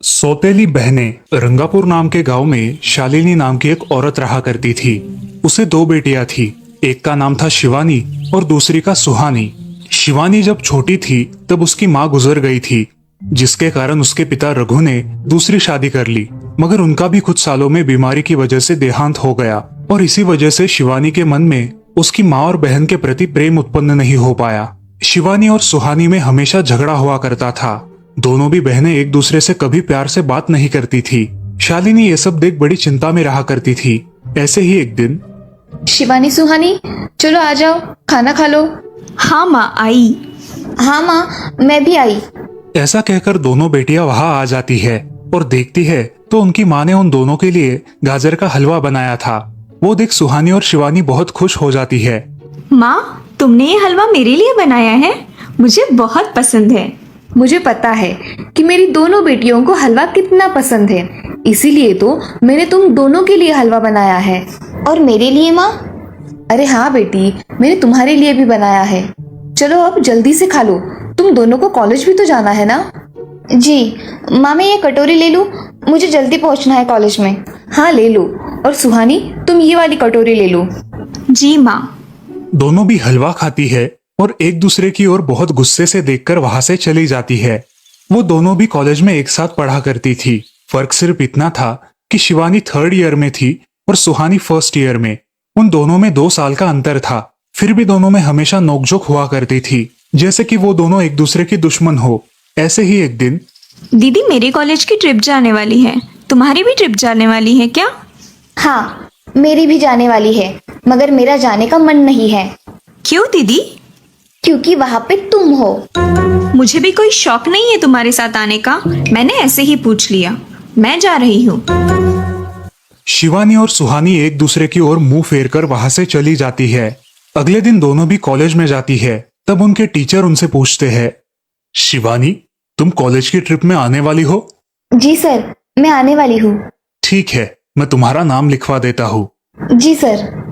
सौतेली बहनें। रंगापुर नाम के गांव में शालिनी नाम की एक औरत रहा करती थी। उसे दो बेटियां थी। एक का नाम था शिवानी और दूसरी का सुहानी। शिवानी जब छोटी थी तब उसकी माँ गुजर गई थी, जिसके कारण उसके पिता रघु ने दूसरी शादी कर ली। मगर उनका भी कुछ सालों में बीमारी की वजह से देहांत हो गया और इसी वजह से शिवानी के मन में उसकी माँ और बहन के प्रति प्रेम उत्पन्न नहीं हो पाया। शिवानी और सुहानी में हमेशा झगड़ा हुआ करता था। दोनों भी बहनें एक दूसरे से कभी प्यार से बात नहीं करती थी। शालिनी ये सब देख बड़ी चिंता में रहा करती थी। ऐसे ही एक दिन, शिवानी सुहानी चलो आ जाओ, खाना खा लो। हाँ माँ आई। हाँ माँ मैं भी आई। ऐसा कहकर दोनों बेटियां वहां आ जाती है और देखती है तो उनकी माँ ने उन दोनों के लिए गाजर का हलवा बनाया था। वो देख सुहानी और शिवानी बहुत खुश हो जाती है। माँ तुमने ये हलवा मेरे लिए बनाया है, मुझे बहुत पसंद है। मुझे पता है कि मेरी दोनों बेटियों को हलवा कितना पसंद है, इसीलिए तो मैंने तुम दोनों के लिए हलवा बनाया है। और मेरे लिए माँ? अरे हाँ बेटी, मैंने तुम्हारे लिए भी बनाया है। चलो अब जल्दी से खा लो, तुम दोनों को कॉलेज भी तो जाना है ना। जी माँ, मैं ये कटोरी ले लूँ, मुझे जल्दी पहुँचना है कॉलेज में। हाँ ले लो। और सुहानी तुम ये वाली कटोरी ले लो। जी माँ। दोनों भी हलवा खाती है और एक दूसरे की ओर बहुत गुस्से से देखकर वहां से चली जाती है। वो दोनों भी कॉलेज में एक साथ पढ़ा करती थी। फर्क सिर्फ इतना था कि शिवानी 3rd ईयर में थी और सुहानी 1st ईयर में। उन दोनों में 2 साल का अंतर था। फिर भी दोनों में हमेशा नोकझोंक हुआ करती थी, जैसे कि वो दोनों एक दूसरे की दुश्मन हो। ऐसे ही एक दिन, दीदी मेरी कॉलेज की ट्रिप जाने वाली है, तुम्हारी भी ट्रिप जाने वाली है क्या? हाँ मेरी भी जाने वाली है, मगर मेरा जाने का मन नहीं है। क्यों दीदी? क्योंकि वहाँ पे तुम हो। मुझे भी कोई शौक नहीं है तुम्हारे साथ आने का, मैंने ऐसे ही पूछ लिया। मैं जा रही हूँ। शिवानी और सुहानी एक दूसरे की ओर मुंह फेरकर वहां से चली जाती है। अगले दिन दोनों भी कॉलेज में जाती है। तब उनके टीचर उनसे पूछते हैं, शिवानी तुम कॉलेज की ट्रिप में आने वाली हो? जी सर, मैं आने वाली हूँ। ठीक है, मैं तुम्हारा नाम लिखवा देता हूँ। जी सर।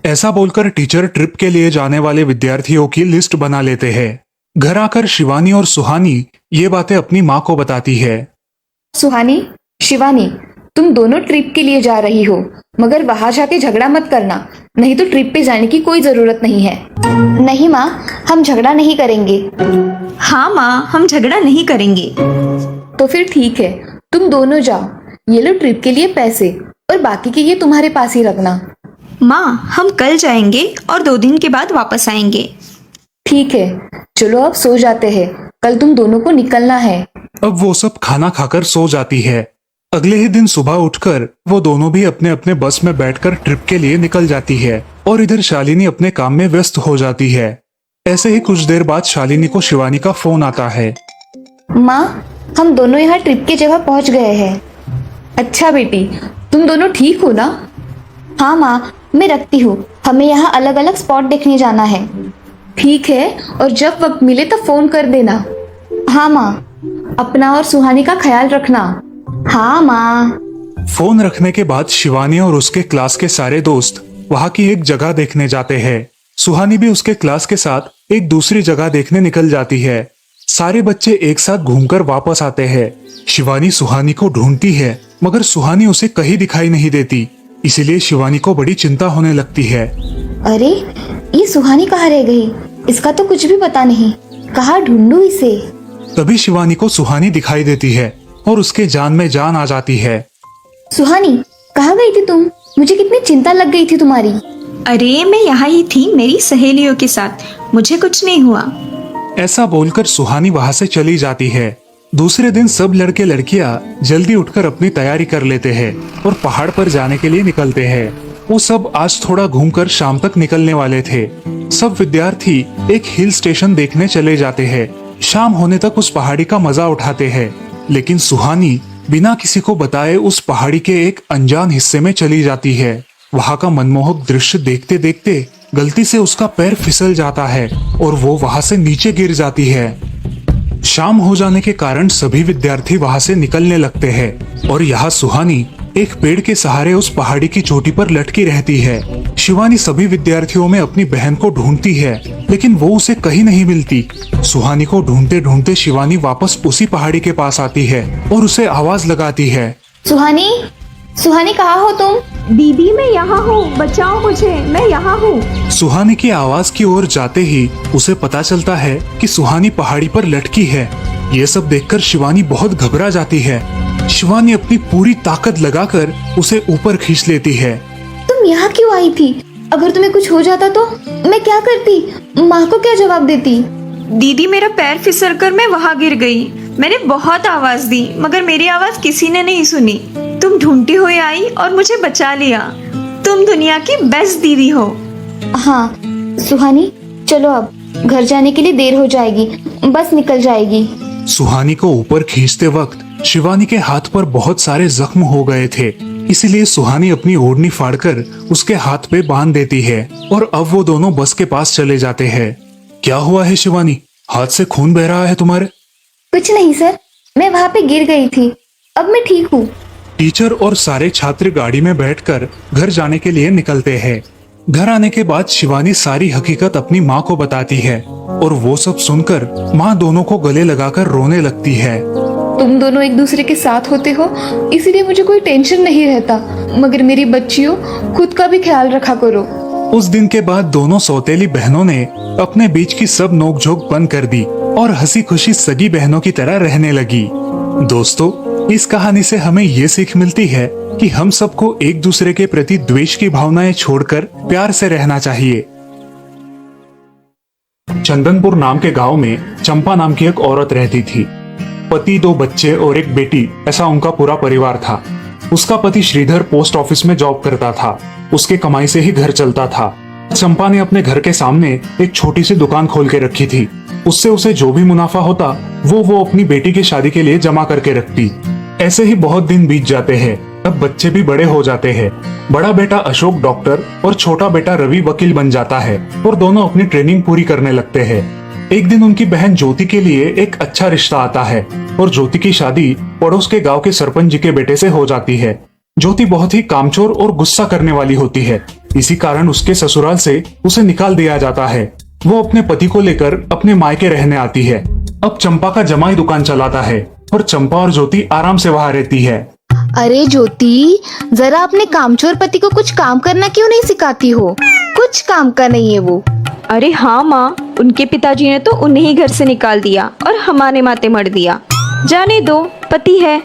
ऐसा बोलकर टीचर ट्रिप के लिए जाने वाले विद्यार्थियों की लिस्ट बना लेते हैं। घर आकर शिवानी और सुहानी ये बातें अपनी माँ को बताती है। सुहानी, शिवानी तुम दोनों ट्रिप के लिए जा रही हो, मगर वहां जाके झगड़ा मत करना, नहीं तो ट्रिप पे जाने की कोई जरूरत नहीं है। नहीं माँ, हम झगड़ा नहीं करेंगे। हाँ माँ, हम झगड़ा नहीं करेंगे। तो फिर ठीक है, तुम दोनों जाओ। ये लो ट्रिप के लिए पैसे, और बाकी के ये तुम्हारे पास ही रखना। माँ हम कल जाएंगे और 2 दिन के बाद वापस आएंगे। ठीक है, चलो अब सो जाते हैं, कल तुम दोनों को निकलना है। अब वो सब खाना खाकर सो जाती है। अगले ही दिन सुबह उठकर वो दोनों भी अपने अपने बस में बैठकर ट्रिप के लिए निकल जाती है और इधर शालिनी अपने काम में व्यस्त हो जाती है। ऐसे ही कुछ देर बाद शालिनी को शिवानी का फोन आता है। माँ, हम दोनों यहाँ ट्रिप की जगह पहुँच गए हैं। अच्छा बेटी, तुम दोनों ठीक हो ना? हाँ माँ, मैं रखती हूँ, हमें यहाँ अलग अलग स्पॉट देखने जाना है। ठीक है, और जब वक्त मिले तो फोन कर देना। हाँ माँ, अपना और सुहानी का ख्याल रखना। हाँ माँ। फोन रखने के बाद शिवानी और उसके क्लास के सारे दोस्त वहां की एक जगह देखने जाते हैं। सुहानी भी उसके क्लास के साथ एक दूसरी जगह देखने निकल जाती है। सारे बच्चे एक साथ घूमकर वापस आते हैं। शिवानी सुहानी को ढूंढती है, मगर सुहानी उसे कहीं दिखाई नहीं देती। इसीलिए शिवानी को बड़ी चिंता होने लगती है। अरे ये सुहानी कहाँ रह गई? इसका तो कुछ भी पता नहीं, कहाँ ढूंढूं इसे? तभी शिवानी को सुहानी दिखाई देती है और उसके जान में जान आ जाती है। सुहानी कहाँ गई थी तुम? मुझे कितनी चिंता लग गई थी तुम्हारी। अरे मैं यहाँ ही थी मेरी सहेलियों के साथ, मुझे कुछ नहीं हुआ। ऐसा बोलकर सुहानी वहां से चली जाती है। दूसरे दिन सब लड़के लड़कियां जल्दी उठकर अपनी तैयारी कर लेते हैं और पहाड़ पर जाने के लिए निकलते हैं। वो सब आज थोड़ा घूमकर शाम तक निकलने वाले थे। सब विद्यार्थी एक हिल स्टेशन देखने चले जाते हैं। शाम होने तक उस पहाड़ी का मजा उठाते हैं, लेकिन सुहानी बिना किसी को बताए उस पहाड़ी के एक अनजान हिस्से में चली जाती है। वहां का मनमोहक दृश्य देखते देखते गलती से उसका पैर फिसल जाता है और वो वहां से नीचे गिर जाती है। शाम हो जाने के कारण सभी विद्यार्थी वहां से निकलने लगते हैं और यहाँ सुहानी एक पेड़ के सहारे उस पहाड़ी की चोटी पर लटकी रहती है। शिवानी सभी विद्यार्थियों में अपनी बहन को ढूंढती है, लेकिन वो उसे कहीं नहीं मिलती। सुहानी को ढूंढते ढूंढते शिवानी वापस उसी पहाड़ी के पास आती है और उसे आवाज लगाती है। सुहानी, सुहानी कहाँ हो तुम? दीदी मैं यहाँ हूँ, बचाओ मुझे, मैं यहाँ हूँ। सुहानी की आवाज की ओर जाते ही उसे पता चलता है कि सुहानी पहाड़ी पर लटकी है। ये सब देखकर शिवानी बहुत घबरा जाती है। शिवानी अपनी पूरी ताकत लगाकर उसे ऊपर खींच लेती है। तुम यहाँ क्यों आई थी? अगर तुम्हें कुछ हो जाता तो मैं क्या करती? माँ को क्या जवाब देती? दीदी मेरा पैर फिसल कर मैं वहाँ गिर गई। मैंने बहुत आवाज दी मगर मेरी आवाज किसी ने नहीं सुनी। तुम ढूंढती हुई आई और मुझे बचा लिया। तुम दुनिया की बेस्ट दीदी हो। हाँ सुहानी, चलो अब घर जाने के लिए देर हो जाएगी, बस निकल जाएगी। सुहानी को ऊपर खींचते वक्त शिवानी के हाथ पर बहुत सारे जख्म हो गए थे, इसलिए सुहानी अपनी ओढ़नी फाड़कर उसके हाथ पे बांध देती है और अब वो दोनों बस के पास चले जाते हैं। क्या हुआ है शिवानी, हाथ से खून बह रहा है तुम्हारे? कुछ नहीं सर, मैं वहाँ पे गिर गई थी, अब मैं ठीक हूँ। टीचर और सारे छात्र गाड़ी में बैठकर घर जाने के लिए निकलते हैं। घर आने के बाद शिवानी सारी हकीकत अपनी माँ को बताती है और वो सब सुनकर माँ दोनों को गले लगाकर रोने लगती है। तुम दोनों एक दूसरे के साथ होते हो इसीलिए मुझे कोई टेंशन नहीं रहता, मगर मेरी बच्चियों खुद का भी ख्याल रखा करो। उस दिन के बाद दोनों सौतेली बहनों ने अपने बीच की सब नोकझोंक बंद कर दी और हंसी खुशी सगी बहनों की तरह रहने लगी। दोस्तों, इस कहानी से हमें ये सीख मिलती है कि हम सबको एक दूसरे के प्रति द्वेष की भावनाएं छोड़कर प्यार से रहना चाहिए। चंदनपुर नाम के गांव में चंपा नाम की एक औरत रहती थी। पति, 2 बच्चे और एक बेटी, ऐसा उनका पूरा परिवार था। उसका पति श्रीधर पोस्ट ऑफिस में जॉब करता था। उसके कमाई से ही घर चलता था। चंपा ने अपने घर के सामने एक छोटी सी दुकान खोल के रखी थी। उससे उसे जो भी मुनाफा होता वो अपनी बेटी की शादी के लिए जमा करके रखती। ऐसे ही बहुत दिन बीत जाते हैं। अब बच्चे भी बड़े हो जाते हैं। बड़ा बेटा अशोक डॉक्टर और छोटा बेटा रवि वकील बन जाता है और दोनों अपनी ट्रेनिंग पूरी करने लगते हैं। एक दिन उनकी बहन ज्योति के लिए एक अच्छा रिश्ता आता है और ज्योति की शादी पड़ोस के गांव के सरपंच जी के बेटे से हो जाती है। ज्योति बहुत ही कामचोर और गुस्सा करने वाली होती है। इसी कारण उसके ससुराल से उसे निकाल दिया जाता है। वो अपने पति को लेकर अपने मायके रहने आती है। अब चंपा का जमाई दुकान चलाता है और चंपा और ज्योति आराम से वहां रहती है। अरे ज्योति, जरा अपने कामचोर पति को कुछ काम करना क्यों नहीं सिखाती हो? कुछ काम का नहीं है वो। अरे हाँ माँ, उनके पिताजी ने तो उन्हें ही घर से निकाल दिया और हमारे माथे मर दिया। जाने दो, पति है।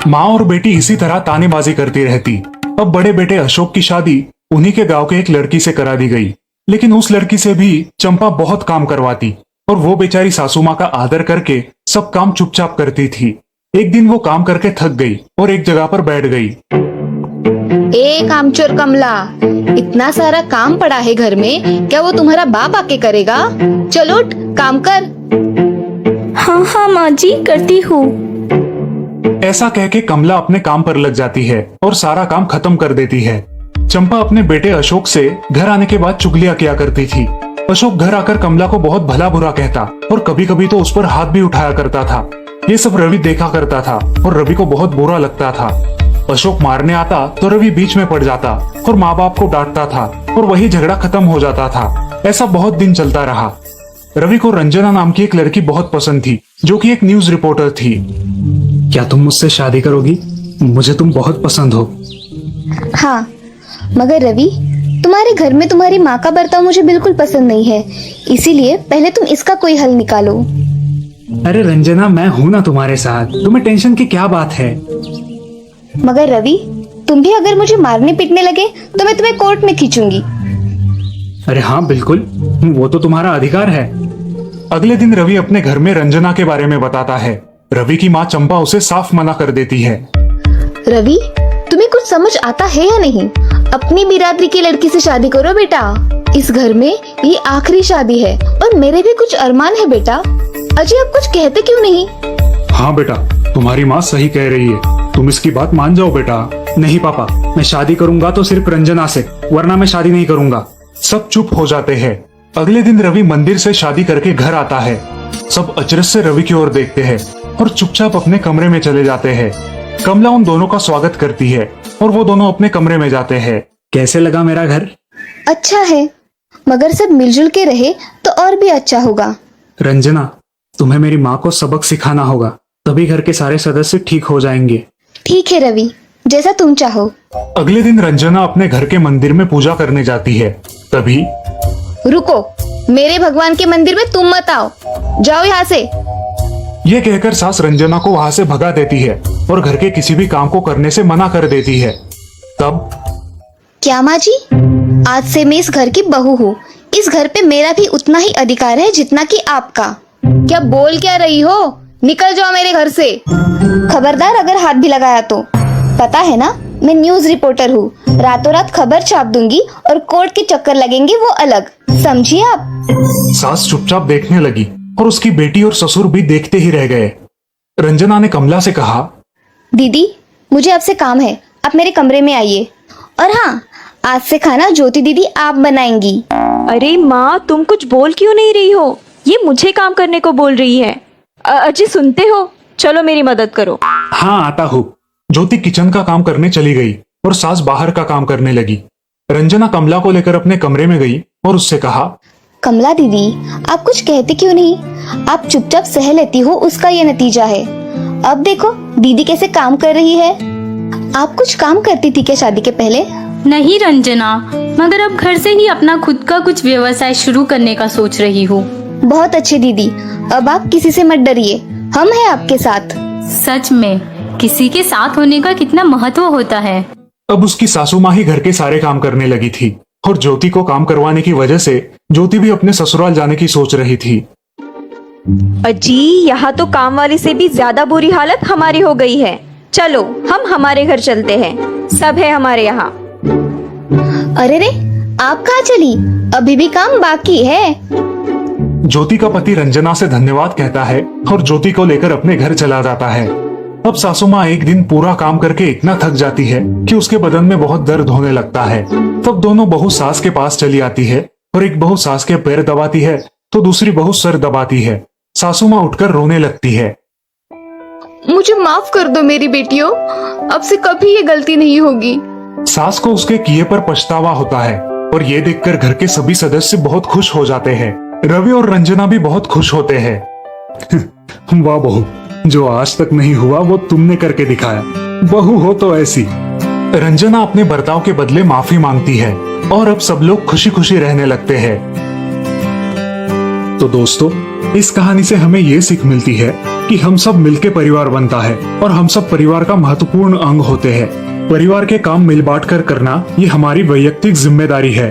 माँ और बेटी इसी तरह तानेबाजी करती रहती। अब बड़े बेटे अशोक की शादी उन्हीं के गांव के एक लड़की से करा दी गई, लेकिन उस लड़की से भी चंपा बहुत काम करवाती और वो बेचारी सासू माँ का आदर करके सब काम चुपचाप करती थी। एक दिन वो काम करके थक गई और एक जगह पर बैठ गई। ए कामचोर कमला, इतना सारा काम पड़ा है घर में, क्या वो तुम्हारा बाप आके करेगा? चलो उठ, काम कर। हाँ हाँ माँ जी, करती हूँ। ऐसा कह के कमला अपने काम पर लग जाती है और सारा काम खत्म कर देती है। चंपा अपने बेटे अशोक से घर आने के बाद चुगलियां किया करती थी। अशोक घर आकर कमला को बहुत भला बुरा कहता और कभी कभी तो उस पर हाथ भी उठाया करता था। ये सब रवि देखा करता था और रवि को बहुत बुरा लगता था। अशोक मारने आता तो रवि बीच में पड़ जाता और माँ बाप को डांटता था और वही झगड़ा खत्म हो जाता था। ऐसा बहुत दिन चलता रहा। रवि को रंजना नाम की एक लड़की बहुत पसंद थी, जो कि एक न्यूज रिपोर्टर थी। क्या तुम मुझसे शादी करोगी? मुझे तुम बहुत पसंद हो। हाँ, मगर रवि, तुम्हारे घर में तुम्हारी माँ का बर्ताव मुझे बिल्कुल पसंद नहीं है, इसीलिए पहले तुम इसका कोई हल निकालो। अरे रंजना, मैं हूँ ना तुम्हारे साथ, तुम्हें टेंशन की क्या बात है? मगर रवि, तुम भी अगर मुझे मारने पीटने लगे तो मैं तुम्हें कोर्ट में खींचूंगी। अरे हाँ बिल्कुल, वो तो तुम्हारा अधिकार है। अगले दिन रवि अपने घर में रंजना के बारे में बताता है। रवि की माँ चंपा उसे साफ मना कर देती है। रवि, तुम्हें कुछ समझ आता है या नहीं? अपनी बिरादरी की लड़की से शादी करो बेटा। इस घर में ये आखिरी शादी है और मेरे भी कुछ अरमान है बेटा। अजय, आप कुछ कहते क्यों नहीं? हाँ बेटा, तुम्हारी माँ सही कह रही है, तुम इसकी बात मान जाओ बेटा। नहीं पापा, मैं शादी करूंगा तो सिर्फ रंजना से, वरना मैं शादी नहीं करूंगा। सब चुप हो जाते हैं। अगले दिन रवि मंदिर से शादी करके घर आता है। सब अचरज से रवि की ओर देखते हैं और चुपचाप अपने कमरे में चले जाते हैं। कमला उन दोनों का स्वागत करती है और वो दोनों अपने कमरे में जाते हैं। कैसे लगा मेरा घर? अच्छा है, मगर सब मिलजुल के रहे तो और भी अच्छा होगा। रंजना, तुम्हें मेरी माँ को सबक सिखाना होगा, तभी घर के सारे सदस्य ठीक हो जाएंगे। ठीक है रवि, जैसा तुम चाहो। अगले दिन रंजना अपने घर के मंदिर में पूजा करने जाती है। तभी रुको, मेरे भगवान के मंदिर में तुम मत आओ, जाओ यहाँ से। ये कहकर सास रंजना को वहां से भगा देती है और घर के किसी भी काम को करने से मना कर देती है। तब क्या माँ जी, आज से मैं इस घर की बहू हूँ। इस घर पे मेरा भी उतना ही अधिकार है जितना कि आपका। क्या बोल क्या रही हो? निकल जाओ मेरे घर से। खबरदार अगर हाथ भी लगाया तो। पता है ना, मैं न्यूज रिपोर्टर हूँ। रातों रात खबर छाप दूंगी और कोर्ट के चक्कर लगेंगे वो अलग, समझिए आप। सास चुपचाप देखने लगी और उसकी बेटी और ससुर भी देखते ही रह गए। रंजना ने कमला से कहा, दीदी, मुझे आपसे काम है, आप मेरे कमरे में आइए। और हाँ, आज से खाना ज्योति दीदी आप बनाएंगी। अरे माँ, तुम कुछ बोल क्यों नहीं रही हो? ये मुझे काम करने को बोल रही है। अजी सुनते हो, चलो मेरी मदद करो। हाँ आता हूँ। ज्योति किचन का काम करने चली गई और सास बाहर का काम करने लगी। रंजना कमला को लेकर अपने कमरे में गई और उससे कहा, कमला दीदी, आप कुछ कहते क्यों नहीं? आप चुपचाप सह लेती हो, उसका ये नतीजा है। अब देखो दीदी कैसे काम कर रही है। आप कुछ काम करती थी क्या शादी के पहले? नहीं रंजना, मगर अब घर से ही अपना खुद का कुछ व्यवसाय शुरू करने का सोच रही हूँ। बहुत अच्छे दीदी, अब आप किसी से मत डरिए, हम हैं आपके साथ। सच में किसी के साथ होने का कितना महत्व होता है। अब उसकी सासू माँ ही घर के सारे काम करने लगी थी और ज्योति को काम करवाने की वजह से ज्योति भी अपने ससुराल जाने की सोच रही थी। अजी, यहाँ तो काम वाली से भी ज्यादा बुरी हालत हमारी हो गई है। चलो हम हमारे घर चलते हैं, सब है हमारे यहाँ। अरे रे, आप कहाँ चली? अभी भी काम बाकी है। ज्योति का पति रंजना से धन्यवाद कहता है और ज्योति को लेकर अपने घर चला जाता है। अब सासू माँ एक दिन पूरा काम करके इतना थक जाती है कि उसके बदन में बहुत दर्द होने लगता है। तब दोनों बहू सास के पास चली आती है और एक बहू सास के पैर दबाती है तो दूसरी बहू सर दबाती है। सासू माँ उठकर रोने लगती है। मुझे माफ कर दो मेरी बेटियों, अब से कभी ये गलती नहीं होगी। सास को उसके किए पर पछतावा होता है और ये देखकर घर के सभी सदस्य बहुत खुश हो जाते हैं। रवि और रंजना भी बहुत खुश होते हैं। वाह बहू, जो आज तक नहीं हुआ वो तुमने करके दिखाया। बहू हो तो ऐसी। रंजना अपने बर्ताव के बदले माफी मांगती है और अब सब लोग खुशी खुशी रहने लगते हैं। तो दोस्तों, इस कहानी से हमें ये सीख मिलती है कि हम सब मिलके परिवार बनता है और हम सब परिवार का महत्वपूर्ण अंग होते हैं। परिवार के काम मिल बांट कर करना ये हमारी वैयक्तिक जिम्मेदारी है।